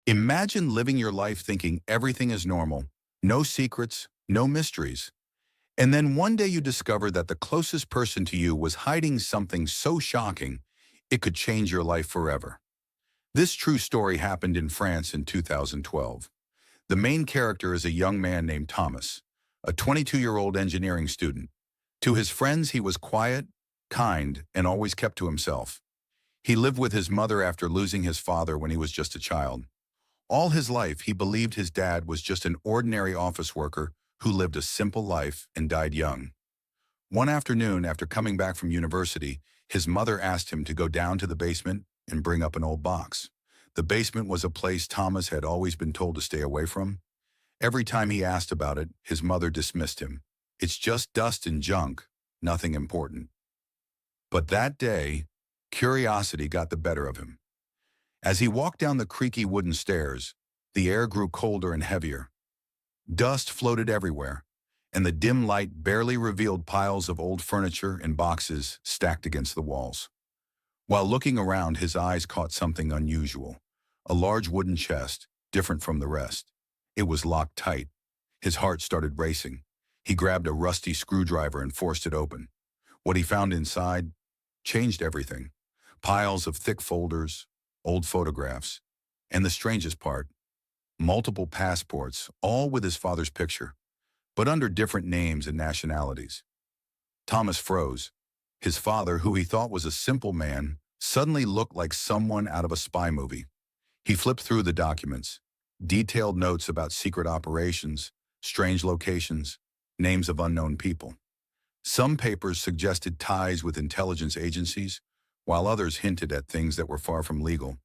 Imagine living your life thinking everything is normal, no secrets, no mysteries. And then one day you discover that the closest person to you was hiding something so shocking, it could change your life forever. This true story happened in France in 2012. The main character is a young man named Thomas, a 22-year-old engineering student. To his friends, he was quiet, kind, and always kept to himself. He lived with his mother after losing his father when he was just a child. All his life, he believed his dad was just an ordinary office worker who lived a simple life and died young. One afternoon, after coming back from university, his mother asked him to go down to the basement and bring up an old box. The basement was a place Thomas had always been told to stay away from. Every time he asked about it, his mother dismissed him. It's just dust and junk, nothing important. But that day, curiosity got the better of him. As he walked down the creaky wooden stairs, the air grew colder and heavier. Dust floated everywhere, and the dim light barely revealed piles of old furniture and boxes stacked against the walls. While looking around, his eyes caught something unusual. A large wooden chest, different from the rest. It was locked tight. His heart started racing. He grabbed a rusty screwdriver and forced it open. What he found inside changed everything. Piles of thick folders, old photographs, and the strangest part, multiple passports, all with his father's picture, but under different names and nationalities. Thomas froze. His father, who he thought was a simple man, suddenly looked like someone out of a spy movie. He flipped through the documents, detailed notes about secret operations, strange locations, names of unknown people. Some papers suggested ties with intelligence agencies, while others hinted at things that were far from legal.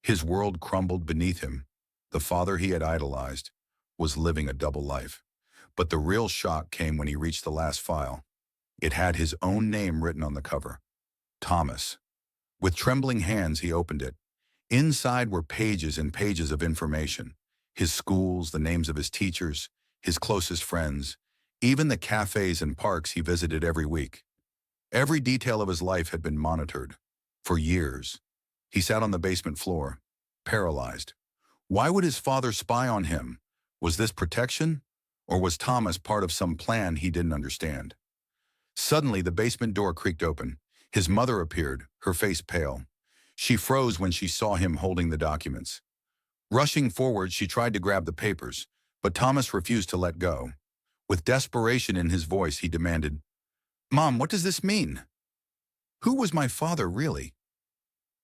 His world crumbled beneath him. The father he had idolized was living a double life. But the real shock came when he reached the last file. It had his own name written on the cover, Thomas. With trembling hands, he opened it. Inside were pages and pages of information. His schools, the names of his teachers, his closest friends, even the cafes and parks he visited every week. Every detail of his life had been monitored. For years, he sat on the basement floor, paralyzed. Why would his father spy on him? Was this protection? Or was Thomas part of some plan he didn't understand? Suddenly, the basement door creaked open. His mother appeared, her face pale. She froze when she saw him holding the documents. Rushing forward, she tried to grab the papers, but Thomas refused to let go. With desperation in his voice, he demanded, "Mom, what does this mean? Who was my father, really?"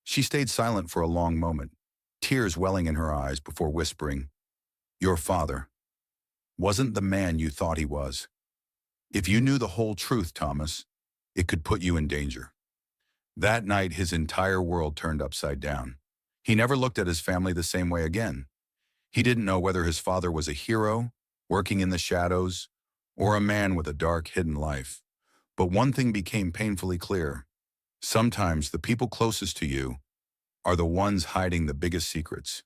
She stayed silent for a long moment, tears welling in her eyes before whispering, "Your father wasn't the man you thought he was. If you knew the whole truth, Thomas, it could put you in danger." That night, his entire world turned upside down. He never looked at his family the same way again. He didn't know whether his father was a hero, working in the shadows, or a man with a dark, hidden life. But one thing became painfully clear. Sometimes the people closest to you are the ones hiding the biggest secrets.